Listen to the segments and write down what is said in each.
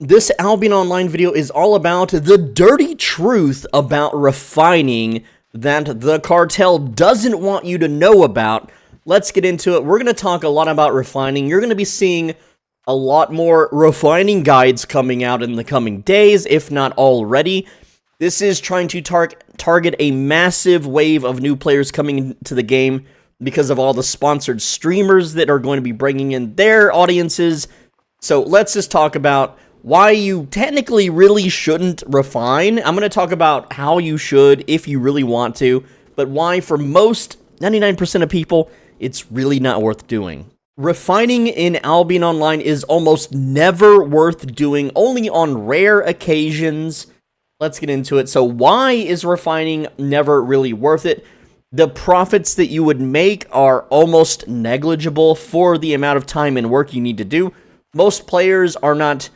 This Albion Online video is all about the dirty truth about refining that the cartel doesn't want you to know about. Let's get into it. We're going to talk a lot about refining. You're going to be seeing a lot more refining guides coming out in the coming days, if not already. This is trying to target a massive wave of new players coming into the game because of all the sponsored streamers that are going to be bringing in their audiences. So let's just talk about why you technically really shouldn't refine. I'm going to talk about how you should if you really want to, but why for most 99% of people, it's really not worth doing. Refining in Albion Online is almost never worth doing, only on rare occasions. Let's get into it. So why is refining never really worth it? The profits that you would make are almost negligible for the amount of time and work you need to do. Most players are not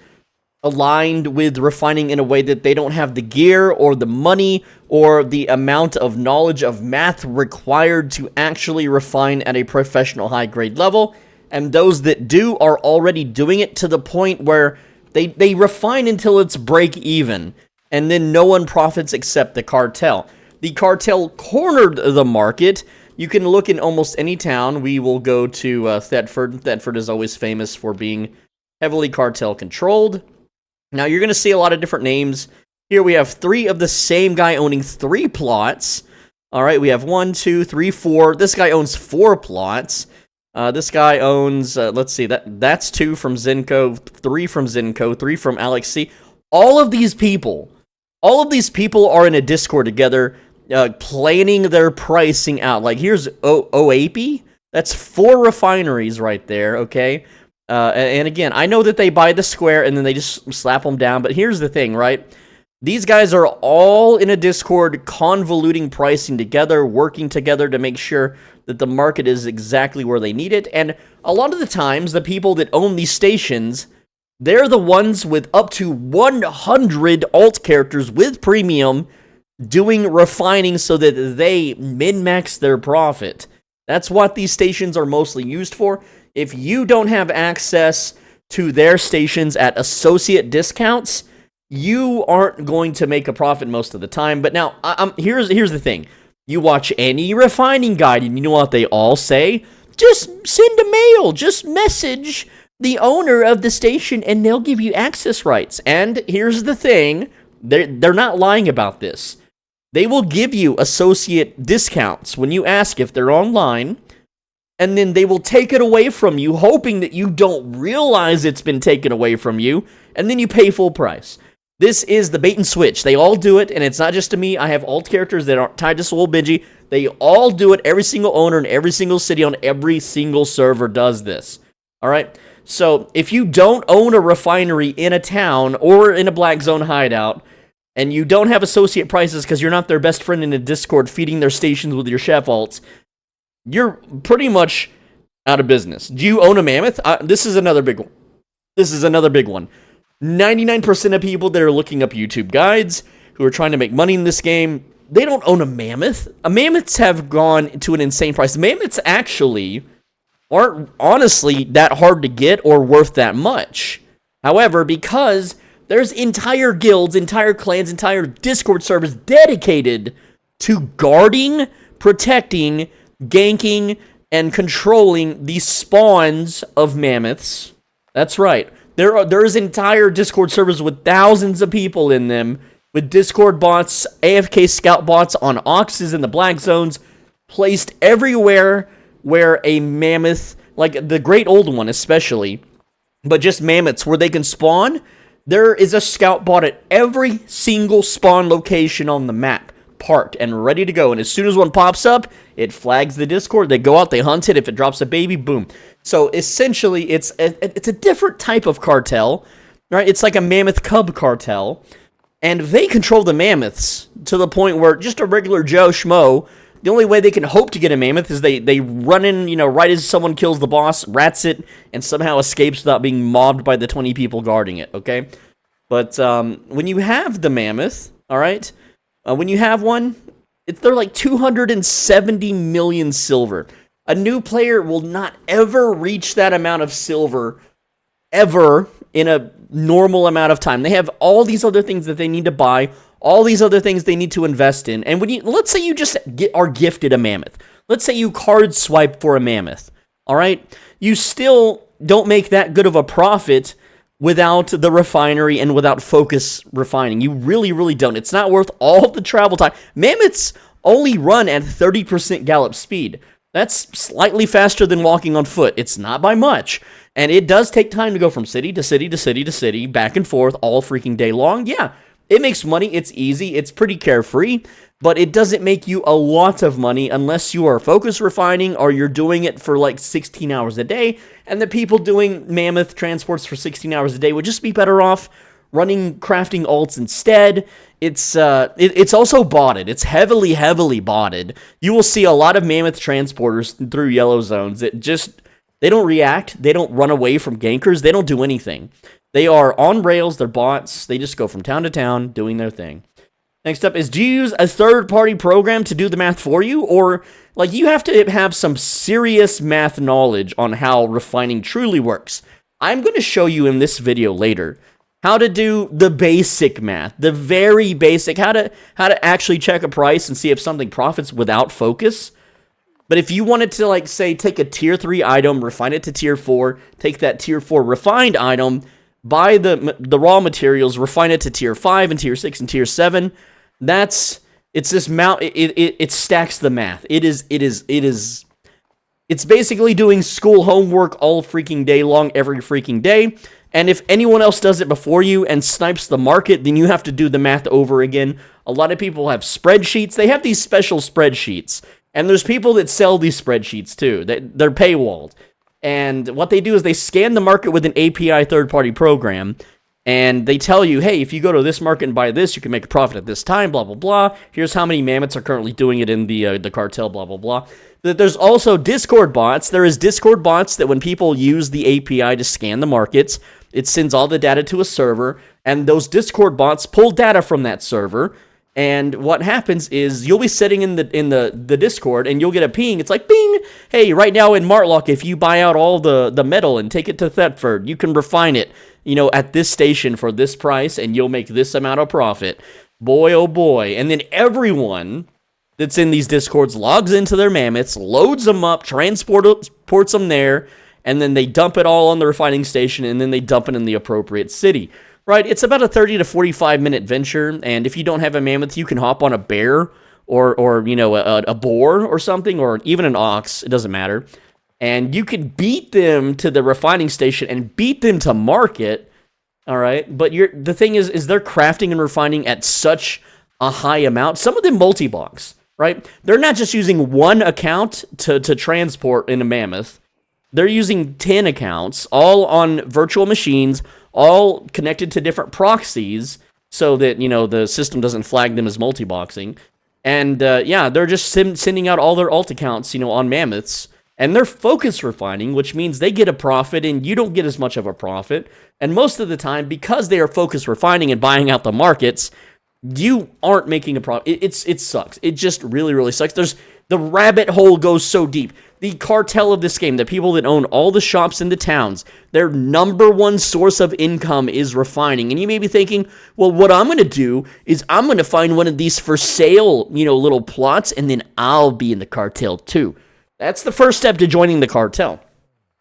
aligned with refining in a way that they don't have the gear or the money or the amount of knowledge of math required to actually refine at a professional high-grade level. And those that do are already doing it to the point where they refine until it's break even. And then no one profits except the cartel. The cartel cornered the market. You can look in almost any town. We will go to Thetford. Thetford is always famous for being heavily cartel controlled. Now, you're going to see a lot of different names. Here we have 3 of the same guy owning 3 plots. All right, we have 1, 2, 3, 4. This guy owns 4 plots. This guy owns, let's see, that's 2 from Zenko, 3 from Zenko, 3 from Alex C. All of these people are in a Discord together, planning their pricing out. Like, here's OAP. That's 4 refineries right there, okay? And again, I know that they buy the square and then they just slap them down, but here's the thing, right? These guys are all in a Discord convoluting pricing together, working together to make sure that the market is exactly where they need it. And a lot of the times, the people that own these stations, they're the ones with up to 100 alt characters with premium doing refining so that they min-max their profit. That's what these stations are mostly used for. If you don't have access to their stations at associate discounts, you aren't going to make a profit most of the time. But now, here's the thing. You watch any refining guide, and you know what they all say? Just send a mail. Just message the owner of the station, and they'll give you access rights. And here's the thing. They're not lying about this. They will give you associate discounts when you ask if they're online, and then they will take it away from you, hoping that you don't realize it's been taken away from you, and then you pay full price. This is the bait and switch. They all do it, and it's not just to me. I have alt characters that aren't tied to Soul Benji. They all do it. Every single owner in every single city on every single server does this. All right? So if you don't own a refinery in a town or in a black zone hideout, and you don't have associate prices because you're not their best friend in a Discord feeding their stations with your chef alts, you're pretty much out of business. Do you own a mammoth? This is another big one. 99% of people that are looking up YouTube guides who are trying to make money in this game, they don't own a mammoth. Mammoths have gone to an insane price. Mammoths actually aren't honestly that hard to get or worth that much. However, because there's entire guilds, entire clans, entire Discord servers dedicated to guarding, protecting, ganking, and controlling the spawns of mammoths. That's right. There's entire Discord servers with thousands of people in them, with Discord bots, AFK scout bots on Oxes in the black zones, placed everywhere where a mammoth, like the Great Old One especially, but just mammoths where they can spawn. There is a scout bot at every single spawn location on the map, parked and ready to go. And as soon as one pops up, it flags the Discord. They go out, they hunt it. If it drops a baby, boom. So essentially, it's a different type of cartel, right? It's like a mammoth cub cartel, and they control the mammoths to the point where just a regular Joe Schmo, the only way they can hope to get a mammoth is they run in, right as someone kills the boss, rats it, and somehow escapes without being mobbed by the 20 people guarding it, okay? But when you have the mammoth, all right, when you have one, they're like 270 million silver. A new player will not ever reach that amount of silver ever in a normal amount of time. They have all these other things that they need to buy, all these other things they need to invest in. And when let's say you just are gifted a mammoth. Let's say you card swipe for a mammoth. All right? You still don't make that good of a profit without the refinery and without focus refining. You really, really don't. It's not worth all the travel time. Mammoths only run at 30% gallop speed. That's slightly faster than walking on foot. It's not by much. And it does take time to go from city to city to city to city, back and forth all freaking day long. Yeah, it makes money. It's easy. It's pretty carefree. But it doesn't make you a lot of money unless you are focus refining or you're doing it for like 16 hours a day. And the people doing mammoth transports for 16 hours a day would just be better off running crafting alts instead. It's also botted. It's heavily, heavily botted. You will see a lot of mammoth transporters through yellow zones that just, they don't react. They don't run away from gankers. They don't do anything. They are on rails. They're bots. They just go from town to town doing their thing. Next up is, do you use a third-party program to do the math for you? Or, like, you have to have some serious math knowledge on how refining truly works. I'm going to show you in this video later how to do the basic math, the very basic, how to actually check a price and see if something profits without focus. But if you wanted to, like, say, take a tier 3 item, refine it to tier 4, take that tier 4 refined item, buy the raw materials, refine it to tier 5 and tier 6 and tier 7, it's this it stacks the math. It's basically doing school homework all freaking day long, every freaking day. And if anyone else does it before you and snipes the market, then you have to do the math over again. A lot of people have spreadsheets. They have these special spreadsheets. And there's people that sell these spreadsheets too. They're paywalled. And what they do is they scan the market with an API third-party program. And they tell you, hey, if you go to this market and buy this, you can make a profit at this time, blah, blah, blah. Here's how many mammoths are currently doing it in the cartel, blah, blah, blah. There's also Discord bots. There is Discord bots that when people use the API to scan the markets, it sends all the data to a server, and those Discord bots pull data from that server. And what happens is you'll be sitting in the Discord, and you'll get a ping. It's like, bing, hey, right now in Martlock, if you buy out all the metal and take it to Thetford, you can refine it, at this station for this price, and you'll make this amount of profit. Boy, oh boy. And then everyone that's in these Discords logs into their mammoths, loads them up, transports them there, and then they dump it all on the refining station, and then they dump it in the appropriate city. Right, it's about a 30 to 45 minute venture, and if you don't have a mammoth, you can hop on a bear or a boar or something, or even an ox. It doesn't matter, and you can beat them to the refining station and beat them to market. All right, but the thing is they're crafting and refining at such a high amount. Some of them multi-box, right? They're not just using one account to transport in a mammoth. They're using 10 accounts, all on virtual machines, all connected to different proxies, so that, the system doesn't flag them as multi-boxing. And, they're just sending out all their alt accounts, on mammoths. And they're focus refining, which means they get a profit, and you don't get as much of a profit. And most of the time, because they are focus refining and buying out the markets, you aren't making a profit. It sucks. It just really, really sucks. The rabbit hole goes so deep. The cartel of this game, the people that own all the shops in the towns, their number one source of income is refining. And you may be thinking, well, what I'm going to do is I'm going to find one of these for sale, little plots, and then I'll be in the cartel too. That's the first step to joining the cartel.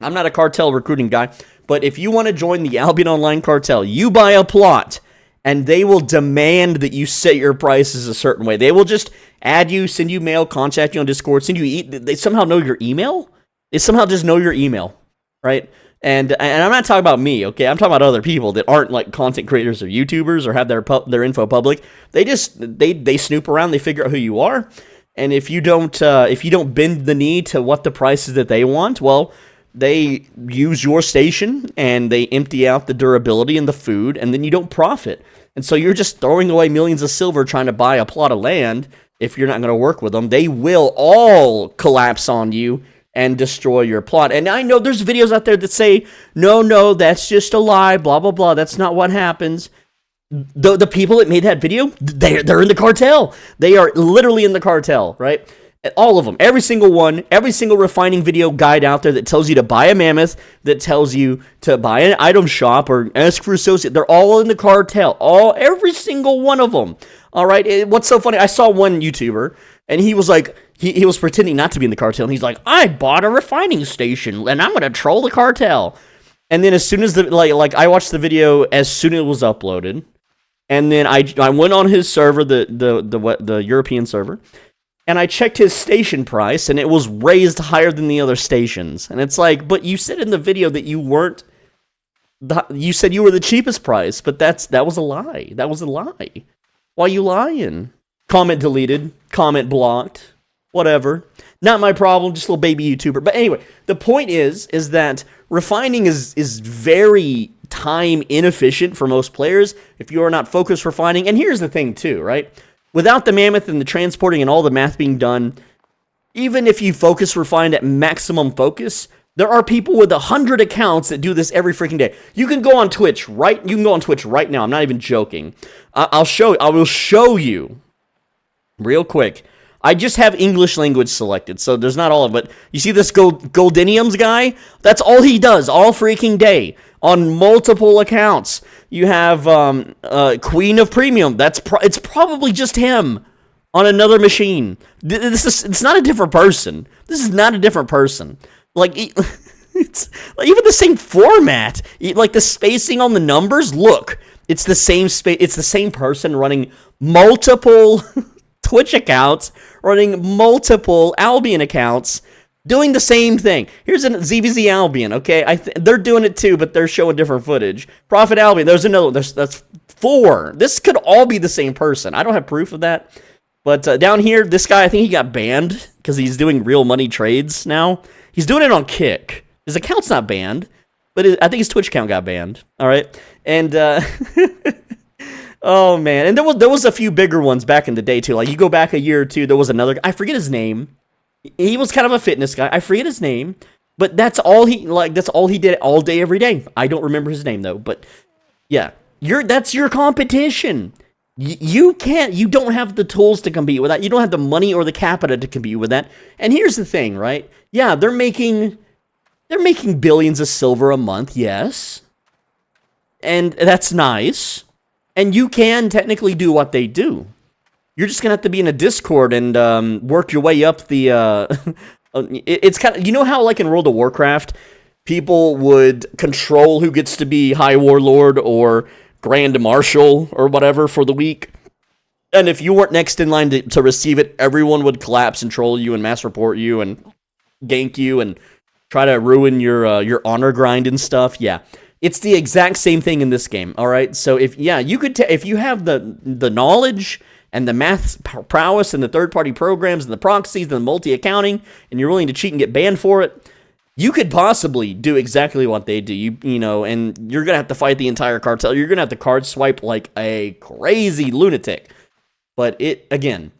I'm not a cartel recruiting guy, but if you want to join the Albion Online cartel, you buy a plot, and they will demand that you set your prices a certain way. They will just add you, send you mail, contact you on Discord, send you they somehow know your email? They somehow just know your email, right? And I'm not talking about me, okay? I'm talking about other people that aren't like content creators or YouTubers or have their info public. They just they snoop around, they figure out who you are. And if you don't bend the knee to what the prices that they want, well, they use your station and they empty out the durability and the food, and then you don't profit. And so you're just throwing away millions of silver trying to buy a plot of land. If you're not going to work with them, they will all collapse on you and destroy your plot. And I know there's videos out there that say, no, that's just a lie, blah, blah, blah. That's not what happens. The people that made that video, they're in the cartel. They are literally in the cartel, right? All of them, every single one, every single refining video guide out there that tells you to buy a mammoth, that tells you to buy an item shop or ask for associate. They're all in the cartel, every single one of them. All right. What's so funny? I saw one YouTuber, and he was like, he was pretending not to be in the cartel, and he's like, I bought a refining station, and I'm gonna troll the cartel. And then as soon as I watched the video as soon as it was uploaded, and then I went on his server, the European server. And I checked his station price, and it was raised higher than the other stations. And it's like, but you said in the video that you weren't. You said you were the cheapest price, but that was a lie. That was a lie. Why are you lying? Comment deleted. Comment blocked. Whatever. Not my problem. Just a little baby YouTuber. But anyway, the point is that refining is very time inefficient for most players if you are not focused refining. And here's the thing too, right? Without the mammoth and the transporting and all the math being done, even if you focus refined at maximum focus, there are people with 100 accounts that do this every freaking day. You can go on Twitch right now. I'm not even joking. I will show you real quick. I just have English language selected, so there's not all of it. You see this Goldiniums guy? That's all he does all freaking day on multiple accounts. You have Queen of Premium. It's probably just him on another machine. It's not a different person. This is not a different person. Like it's like even the same format. Like the spacing on the numbers. Look, it's the same space. It's the same person running multiple Twitch accounts, running multiple Albion accounts, doing the same thing. Here's a ZVZ Albion, okay? They're doing it too, but they're showing different footage. Profit Albion, there's another, that's 4. This could all be the same person. I don't have proof of that. But down here, this guy, I think he got banned because he's doing real money trades now. He's doing it on Kick. His account's not banned, but I think his Twitch account got banned. All right? And, oh, man. And there was a few bigger ones back in the day, too. Like, you go back a year or two, there was another, I forget his name. He was kind of a fitness guy. I forget his name, but that's all he did all day, every day. I don't remember his name though, but yeah, that's your competition. You don't have the tools to compete with that. You don't have the money or the capita to compete with that. And here's the thing, right? Yeah, they're making billions of silver a month, yes. And that's nice. And you can technically do what they do. You're just going to have to be in a Discord and work your way up the... it's kind of... You know how, like, in World of Warcraft, people would control who gets to be High Warlord or Grand Marshal or whatever for the week? And if you weren't next in line to receive it, everyone would collapse and troll you and mass report you and gank you and try to ruin your honor grind and stuff. Yeah. It's the exact same thing in this game, all right? So, if you have the knowledge and the math prowess and the third-party programs and the proxies and the multi-accounting, and you're willing to cheat and get banned for it, you could possibly do exactly what they do. You know, and you're going to have to fight the entire cartel. You're going to have to card swipe like a crazy lunatic. But again,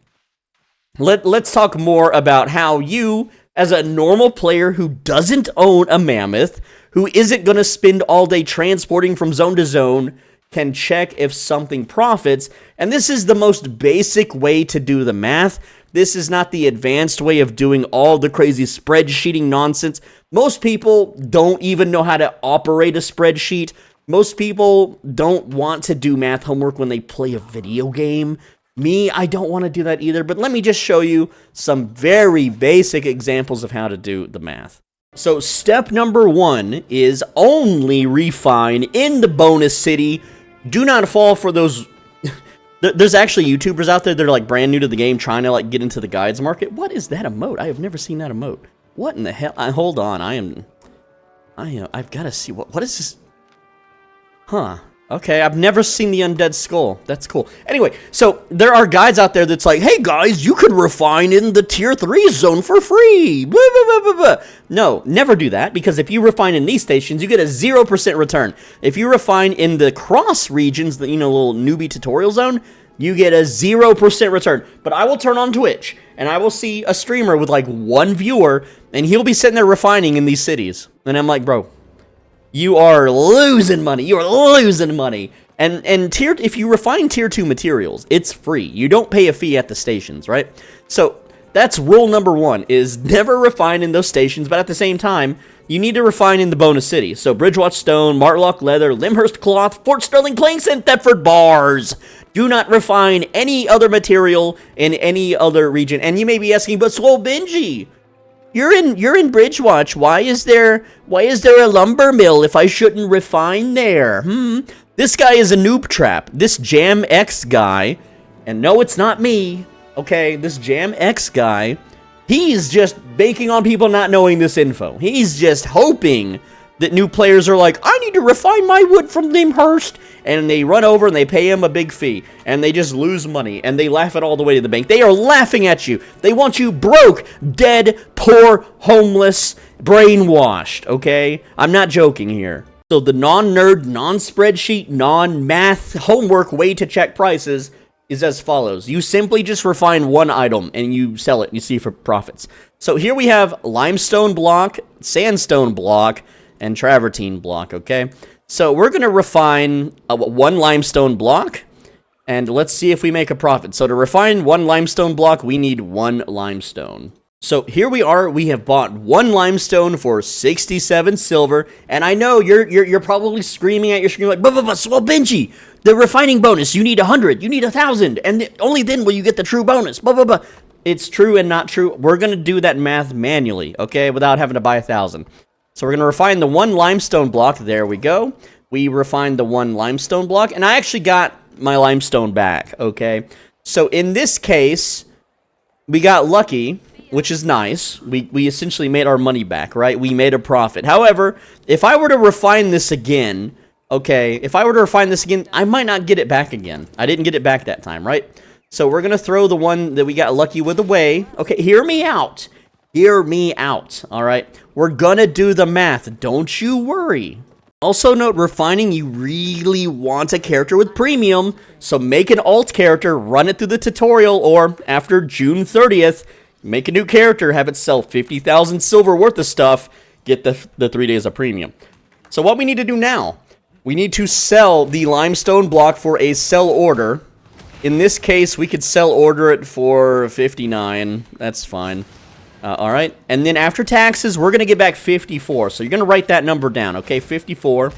let's talk more about how you, as a normal player who doesn't own a mammoth, who isn't going to spend all day transporting from zone to zone, can check if something profits. And this is the most basic way to do the math. This is not the advanced way of doing all the crazy spreadsheeting nonsense. Most people don't even know how to operate a spreadsheet. Most people don't want to do math homework when they play a video game. Me, I don't want to do that either, but let me just show you some very basic examples of how to do the math. So step number 1 is only refine in the bonus city. Do not fall for those... There's actually YouTubers out there that are like brand new to the game trying to like get into the guides market. What is that emote? I have never seen that emote. What in the hell? Hold on. I've got to see what is this? Huh. Okay, I've never seen the undead skull. That's cool. Anyway, so there are guides out there that's like, hey guys, you can refine in the tier 3 zone for free. Blah, blah, blah, blah, blah. No, never do that, because if you refine in these stations, you get a 0% return. If you refine in the cross regions, the little newbie tutorial zone, you get a 0% return. But I will turn on Twitch, and I will see a streamer with like 1 viewer, and he'll be sitting there refining in these cities. And I'm like, bro, you are losing money. You are losing money. And if you refine tier 2 materials, it's free. You don't pay a fee at the stations, right? So That's rule number 1, is never refine in those stations, but at the same time, you need to refine in the bonus city. So Bridgewatch Stone, Martlock Leather, Limhurst Cloth, Fort Sterling Planks, and Thetford Bars. Do not refine any other material in any other region. And you may be asking, but Swole Benji, you're in Bridgewatch. Why is there a lumber mill if I shouldn't refine there? This guy is a noob trap. This Jam X guy, and no, it's not me. Okay, this Jam X guy, he's just banking on people not knowing this info. He's just hoping that new players are like, I need to refine my wood from Limhurst, and they run over and they pay him a big fee, and they just lose money, and they laugh it all the way to the bank. They are laughing at you. They want you broke, dead, poor, homeless, brainwashed, okay? I'm not joking here. So the non-nerd, non-spreadsheet, non-math homework way to check prices is as follows. You simply just refine one item and you sell it and you see for profits. So here we have limestone block, sandstone block, and travertine block, okay? So we're going to refine one limestone block, and let's see if we make a profit. So to refine one limestone block, we need one limestone. So here we are, we have bought one limestone for 67 silver, and I know you're probably screaming at your screen like, Swole Benji, the refining bonus, you need 100, you need 1,000, and only then will you get the true bonus, It's true and not true. We're going to do that math manually, okay, without having to buy 1,000. So we're going to refine the one limestone block, there we go. We refined the one limestone block, and I actually got my limestone back, okay? So in this case, we got lucky, which is nice. We essentially made our money back, right? We made a profit. However, if I were to refine this again, okay, if I were to refine this again, I might not get it back again. I didn't get it back that time, right? So we're going to throw the one that we got lucky with away. Okay, hear me out. Hear me out, all right? We're going to do the math. Don't you worry. Also note, refining, you really want a character with premium, so make an alt character, run it through the tutorial, or after June 30th, make a new character, have it sell 50,000 silver worth of stuff, get the 3 days of premium. So what we need to do now, we need to sell the limestone block for a sell order. In this case, we could sell order it for 59. That's fine. All right. And then after taxes, we're going to get back 54. So you're going to write that number down, okay? 54.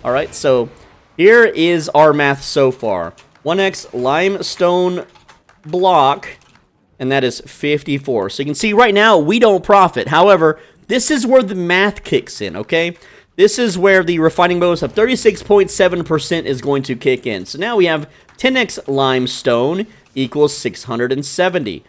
All right. So here is our math so far. 1x limestone block, and that is 54. So you can see right now, we don't profit. However, this is where the math kicks in, okay? This is where the refining bonus of 36.7% is going to kick in. So now we have 10x limestone equals 670.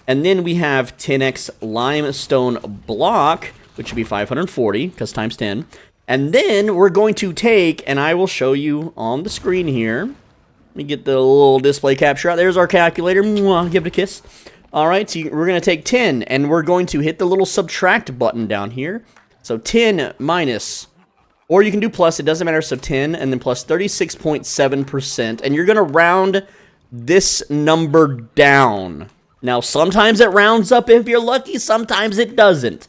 And then we have 10x limestone block, which would be 540, because times 10. And then we're going to take, and I will show you on the screen here. Let me get the little display capture out. There's our calculator. Mwah, give it a kiss. All right, so we're going to take 10, and we're going to hit the little subtract button down here. So 10 minus, or you can do plus, it doesn't matter. So 10, and then plus 36.7%. And you're going to round this number down. Now, sometimes it rounds up if you're lucky, sometimes it doesn't.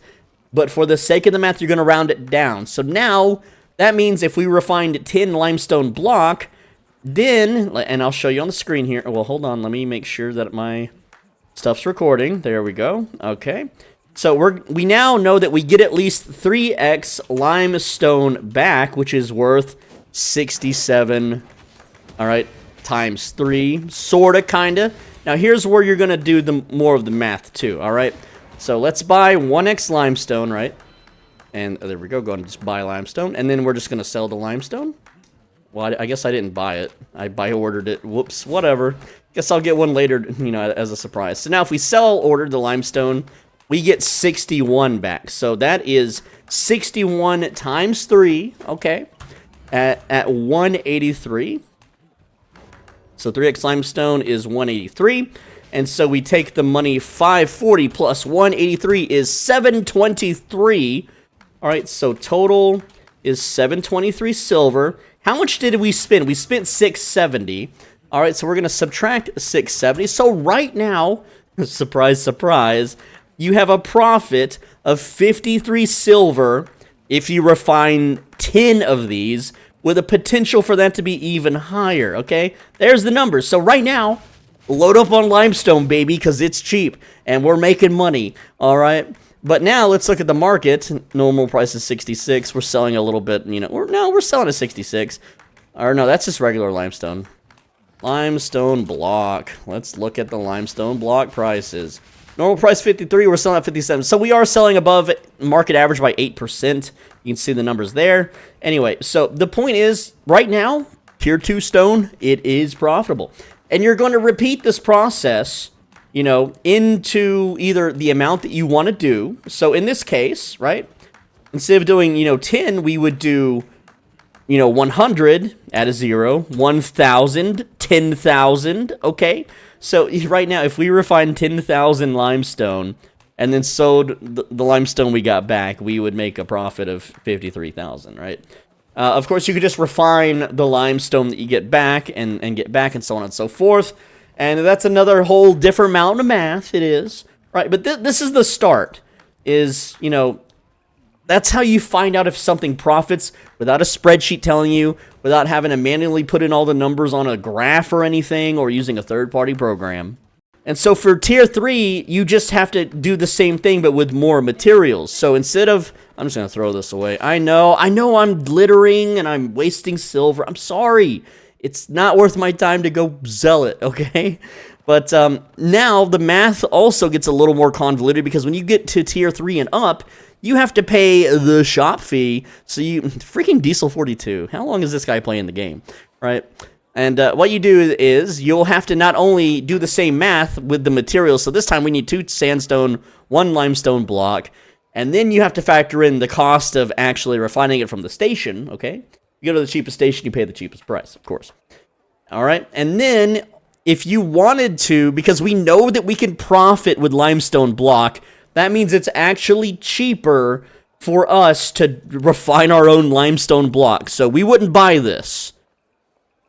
But for the sake of the math, you're going to round it down. So now, that means if we refined 10 limestone block, then, and I'll show you on the screen here. Well, hold on, let me make sure that my stuff's recording. There we go. Okay. So we now know that we get at least 3x limestone back, which is worth 67, all right, times 3, sorta, kinda. Now, here's where you're going to do more of the math, too, all right? So, let's buy 1x limestone, right? And there we go. Go ahead and just buy limestone. And then we're just going to sell the limestone. Well, I guess I didn't buy it. I buy-ordered it. Whoops, whatever. Guess I'll get one later, you know, as a surprise. So, now if we sell-order the limestone, we get 61 back. So, that is 61 times 3, okay, at 183. So 3x limestone is 183, and so we take the money 540 plus 183 is 723. All right, so total is 723 silver. How much did we spend? We spent 670. All right, so we're going to subtract 670. So right now, surprise, surprise, you have a profit of 53 silver if you refine 10 of these, with a potential for that to be even higher, okay? There's the numbers. So right now, load up on limestone, baby, because it's cheap, and we're making money, all right? But now, let's look at the market. Normal price is 66. We're selling a little bit, you know, we're selling at 66. Or no, that's just regular limestone. Limestone block. Let's look at the limestone block prices. Normal price 53, we're selling at 57. So we are selling above market average by 8%. You can see the numbers there. Anyway, so the point is, right now, tier 2 stone, it is profitable. And you're going to repeat this process, you know, into either the amount that you want to do. So in this case, right, instead of doing, you know, 10, we would do, you know, 100, add a 0, 1,000, 10,000, okay? So right now, if we refine 10,000 limestone and then sold the limestone we got back, we would make a profit of 53,000, right? Of course, you could just refine the limestone that you get back and get back and so on and so forth. And that's another whole different amount of math, it is, right? But this is the start, is, you know, that's how you find out if something profits without a spreadsheet telling you, without having to manually put in all the numbers on a graph or anything, or using a third-party program. And so for tier 3, you just have to do the same thing, but with more materials. So instead of, I'm just going to throw this away. I know I'm glittering and I'm wasting silver. I'm sorry. It's not worth my time to go sell it, okay? But now the math also gets a little more convoluted, because when you get to tier 3 and up, you have to pay the shop fee. So you freaking Diesel 42. How long is this guy playing the game, right? And what you do is you'll have to not only do the same math with the materials. So this time we need 2 sandstone, 1 limestone block, and then you have to factor in the cost of actually refining it from the station. Okay, you go to the cheapest station, you pay the cheapest price, of course. All right, and then if you wanted to, because we know that we can profit with limestone block, that means it's actually cheaper for us to refine our own limestone block. So we wouldn't buy this.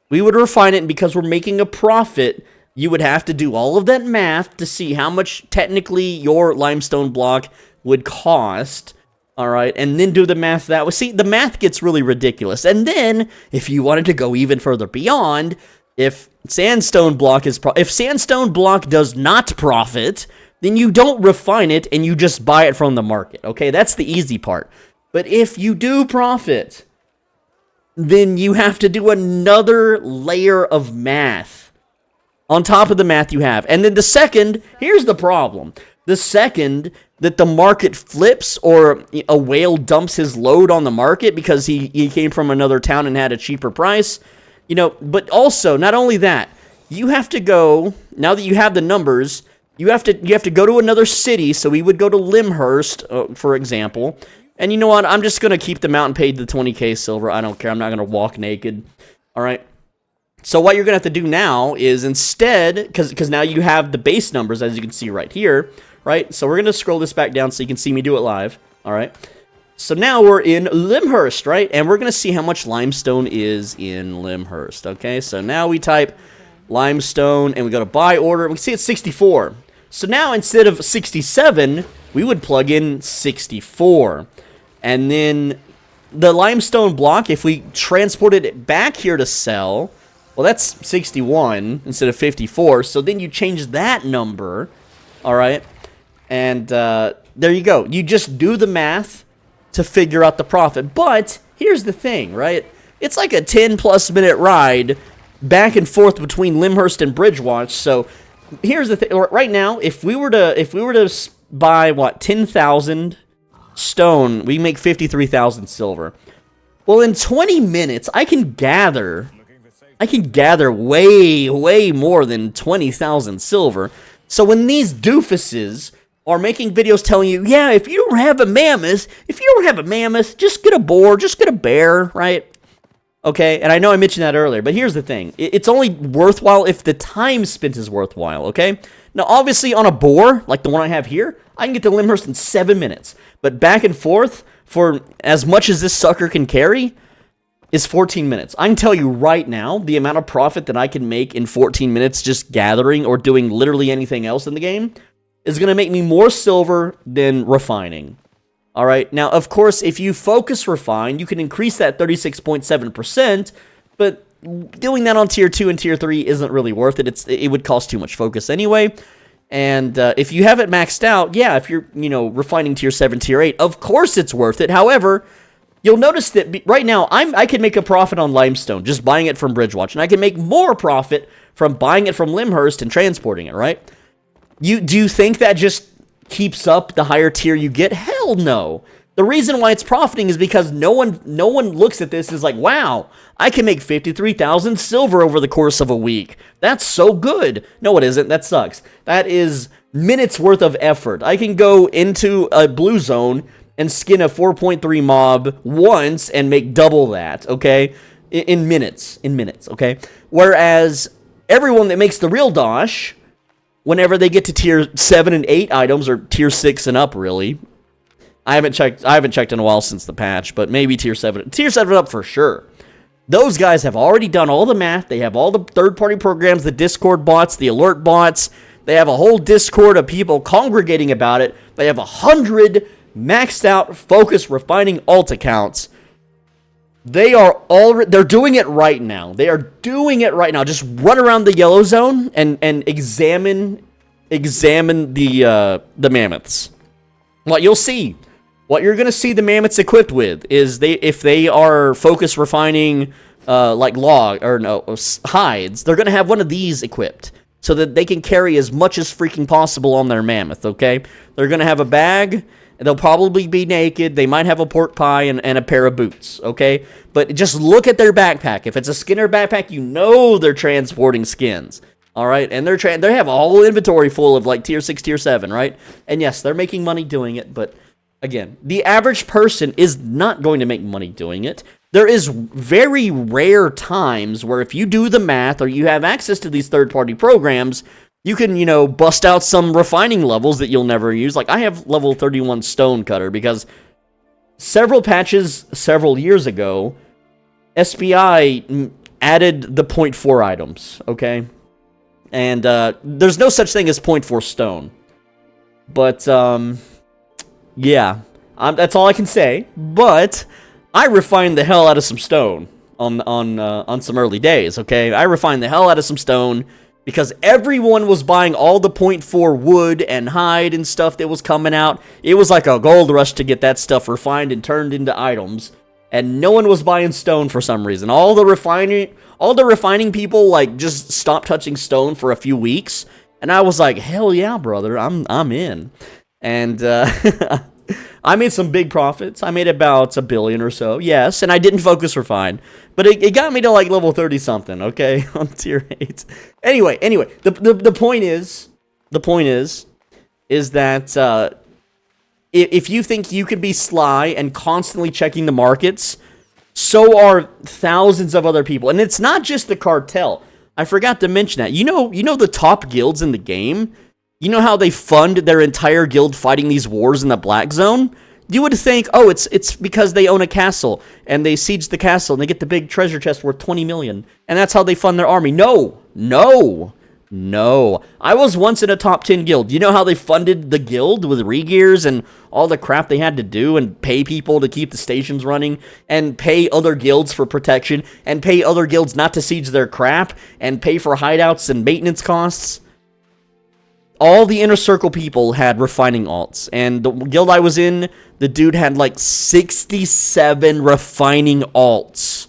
We would refine it, and because we're making a profit, you would have to do all of that math to see how much technically your limestone block would cost. All right, and then do the math that way. See, the math gets really ridiculous. And then, if you wanted to go even further beyond, if sandstone block does not profit, then you don't refine it and you just buy it from the market, okay? That's the easy part. But if you do profit, then you have to do another layer of math on top of the math you have. And then the second, here's the problem. The second that the market flips, or a whale dumps his load on the market because he came from another town and had a cheaper price, you know, but also, not only that, you have to go, now that you have the numbers, you have to go to another city. So we would go to Limhurst, for example. And you know what? I'm just going to keep the mountain paid the 20k silver. I don't care. I'm not going to walk naked. All right. So what you're going to have to do now is, instead, because now you have the base numbers, as you can see right here, right? So we're going to scroll this back down so you can see me do it live. All right. So now we're in Limhurst, right? And we're going to see how much limestone is in Limhurst. Okay. So now we type limestone and we go to buy order. We see it's 64. So now, instead of 67, we would plug in 64. And then the limestone block, if we transported it back here to sell, well, that's 61 instead of 54. So then you change that number, all right? And there you go. You just do the math to figure out the profit. But here's the thing, right? It's like a 10-plus minute ride back and forth between Limhurst and Bridgewatch. So here's the thing. Right now, if we were to buy, what, 10,000 stone, we make 53,000 silver. Well, in 20 minutes, I can gather way more than 20,000 silver. So when these doofuses are making videos telling you, yeah, if you don't have a mammoth, just get a boar, just get a bear, right? Okay, and I know I mentioned that earlier, but here's the thing. It's only worthwhile if the time spent is worthwhile, okay? Now, obviously, on a boar, like the one I have here, I can get to Limhurst in 7 minutes. But back and forth, for as much as this sucker can carry, is 14 minutes. I can tell you right now, the amount of profit that I can make in 14 minutes just gathering or doing literally anything else in the game is going to make me more silver than refining. All right, now, of course, if you focus refine, you can increase that 36.7%, but doing that on tier 2 and tier 3 isn't really worth it. It would cost too much focus anyway. And if you have it maxed out, yeah, if you're, refining tier 7, tier 8, of course it's worth it. However, you'll notice that right now, I can make a profit on limestone, just buying it from Bridgewatch, and I can make more profit from buying it from Limhurst and transporting it, right? Do you think that just keeps up the higher tier you get? Hell no. The reason why it's profiting is because no one looks at this as like, wow, I can make 53,000 silver over the course of a week. That's so good. No, it isn't. That sucks. That is minutes worth of effort. I can go into a blue zone and skin a 4.3 mob once and make double that, okay? In minutes, okay? Whereas everyone that makes the real dosh, whenever they get to tier 7 and 8 items, or tier 6 and up, really, I haven't checked in a while since the patch, but maybe tier 7 up for sure. Those guys have already done all the math. They have all the third-party programs, the Discord bots, the alert bots. They have a whole Discord of people congregating about it. They have 100 maxed out focus refining alt accounts. They're doing it right now. They are doing it right now. Just run around the yellow zone and examine the mammoths. What you'll see. What you're going to see the mammoths equipped with is if they are focus refining like hides, they're going to have one of these equipped so that they can carry as much as freaking possible on their mammoth, okay? They're going to have a bag, and they'll probably be naked. They might have a pork pie and a pair of boots, okay? But just look at their backpack. If it's a Skinner backpack, you know they're transporting skins. All right, and they have a whole inventory full of like tier 6, tier 7, right? And yes, they're making money doing it, but again, the average person is not going to make money doing it. There is very rare times where if you do the math or you have access to these third-party programs, you can, bust out some refining levels that you'll never use. Like, I have level 31 stone cutter because several patches several years ago, SPI added the 0.4 items, okay? And there's no such thing as 0.4 stone. But, yeah, that's all I can say. But I refined the hell out of some stone on some early days, okay? I refined the hell out of some stone because everyone was buying all the 0.4 wood and hide and stuff that was coming out. It was like a gold rush to get that stuff refined and turned into items. And no one was buying stone for some reason. All the refining people like just stopped touching stone for a few weeks, and I was like, hell yeah, brother, I'm in. And I made some big profits. I made about $1 billion or so, yes, and I didn't focus refine, but it got me to like level 30 something, okay, on tier 8. Anyway, the point is that if you think you could be sly and constantly checking the markets, so are thousands of other people. And it's not just the cartel. I forgot to mention that. You know the top guilds in the game? You know how they fund their entire guild fighting these wars in the Black Zone? You would think, oh, it's because they own a castle, and they siege the castle, and they get the big treasure chest worth 20 million, and that's how they fund their army. No. I was once in a top 10 guild. You know how they funded the guild with re-gears and all the crap they had to do and pay people to keep the stations running and pay other guilds for protection and pay other guilds not to siege their crap and pay for hideouts and maintenance costs? All the inner circle people had refining alts, and the guild I was in, the dude had like 67 refining alts,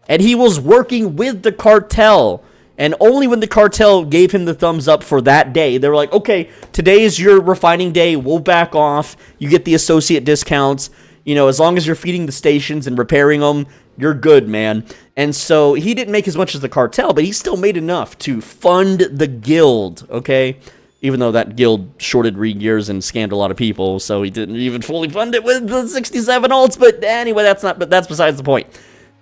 and he was working with the cartel. And only when the cartel gave him the thumbs up for that day, they were like, okay, today is your refining day, we'll back off, you get the associate discounts, as long as you're feeding the stations and repairing them, you're good, man. And so he didn't make as much as the cartel, but he still made enough to fund the guild, okay? Even though that guild shorted re-gears and scammed a lot of people, so he didn't even fully fund it with the 67 alts, but anyway, that's besides the point.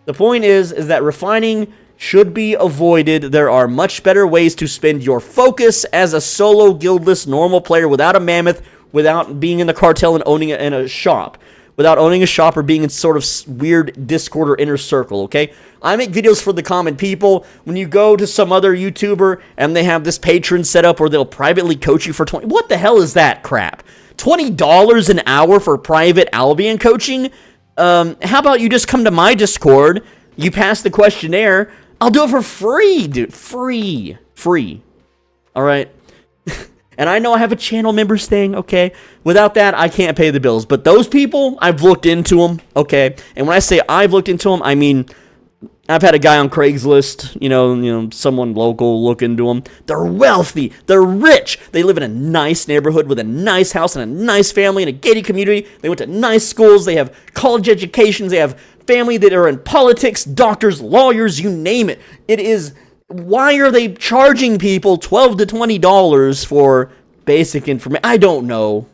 The point is that refining should be avoided. There are much better ways to spend your focus as a solo guildless normal player without a mammoth, without being in the cartel and owning in a shop, without owning a shop or being in sort of weird Discord or inner circle, okay? I make videos for the common people. When you go to some other YouTuber and they have this patron set up or they'll privately coach you for 20, what the hell is that crap? $20 an hour for private Albion coaching? How about you just come to my Discord, you pass the questionnaire, I'll do it for free, dude. Free. All right? And I know I have a channel members thing, okay? Without that, I can't pay the bills. But those people, I've looked into them, okay? And when I say I've looked into them, I mean, I've had a guy on Craigslist, someone local look into them. They're wealthy. They're rich. They live in a nice neighborhood with a nice house and a nice family in a gated community. They went to nice schools. They have college educations. They have family that are in politics, doctors, lawyers, you name it. It is... Why are they charging people $12 to $20 for basic information? I don't know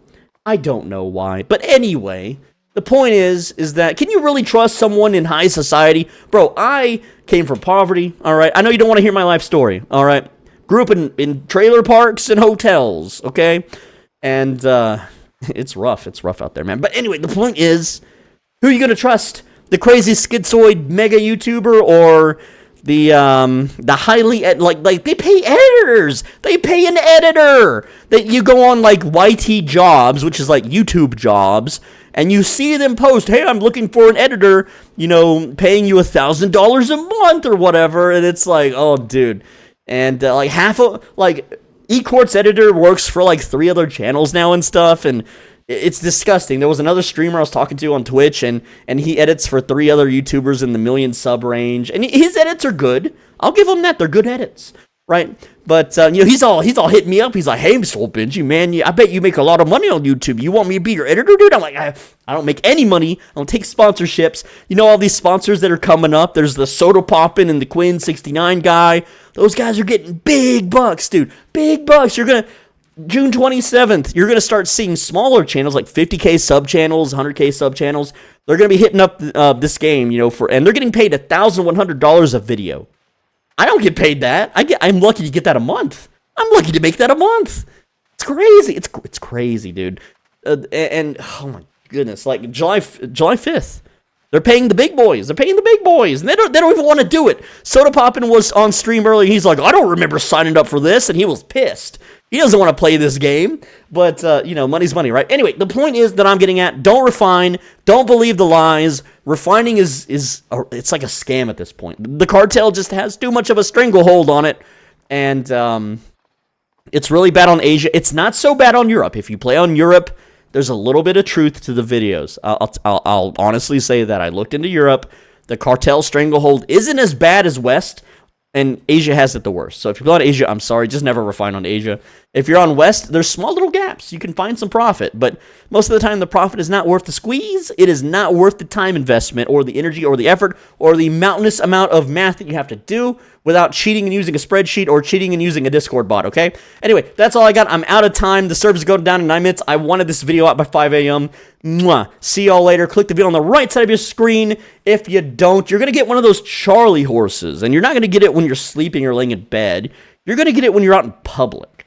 why. But anyway, the point is that can you really trust someone in high society? Bro, I came from poverty, all right? I know you don't want to hear my life story, all right? Grew up in trailer parks and hotels, okay? And it's rough. It's rough out there, man. But anyway, the point is, who are you going to trust? The crazy schizoid mega YouTuber or... the highly they pay editors. They pay an editor that you go on like YT Jobs, which is like YouTube Jobs, and you see them post, "Hey, I'm looking for an editor, paying you $1,000 a month or whatever," and it's like, oh, dude, and like half of eCourt's editor works for like 3 other channels now and stuff, and it's disgusting. There was another streamer I was talking to on Twitch, and he edits for 3 other YouTubers in the million sub range, and his edits are good. I'll give him that; they're good edits, right? But he's all hitting me up. He's like, "Hey, Mr. Benji, man, I bet you make a lot of money on YouTube. You want me to be your editor, dude?" I'm like, I don't make any money. I don't take sponsorships. All these sponsors that are coming up. There's the Soda Poppin' and the Quinn69 guy. Those guys are getting big bucks, dude. Big bucks. June 27th, you're going to start seeing smaller channels like 50K sub channels, 100K sub channels. They're going to be hitting up this game, and they're getting paid $1,100 a video. I don't get paid that. I'm lucky to get that a month. I'm lucky to make that a month. It's crazy. It's crazy, dude. And oh my goodness, like July 5th. They're paying the big boys. And they don't even want to do it. Soda Poppin' was on stream earlier. He's like, "I don't remember signing up for this," and he was pissed. He doesn't want to play this game, but, money's money, right? Anyway, the point is that I'm getting at, don't refine, don't believe the lies. Refining it's like a scam at this point. The cartel just has too much of a stranglehold on it, and it's really bad on Asia. It's not so bad on Europe. If you play on Europe, there's a little bit of truth to the videos. I'll honestly say that. I looked into Europe. The cartel stranglehold isn't as bad as West, and Asia has it the worst. So if you go on Asia, I'm sorry, just never refine on Asia. If you're on West, there's small little gaps. You can find some profit, but most of the time the profit is not worth the squeeze. It is not worth the time investment or the energy or the effort or the mountainous amount of math that you have to do without cheating and using a spreadsheet or cheating and using a Discord bot, okay? Anyway, that's all I got. I'm out of time. The servers go down in 9 minutes. I wanted this video out by 5 a.m. Mwah. See y'all later. Click the video on the right side of your screen. If you don't, you're going to get one of those Charlie horses, and you're not going to get it when you're sleeping or laying in bed. You're going to get it when you're out in public.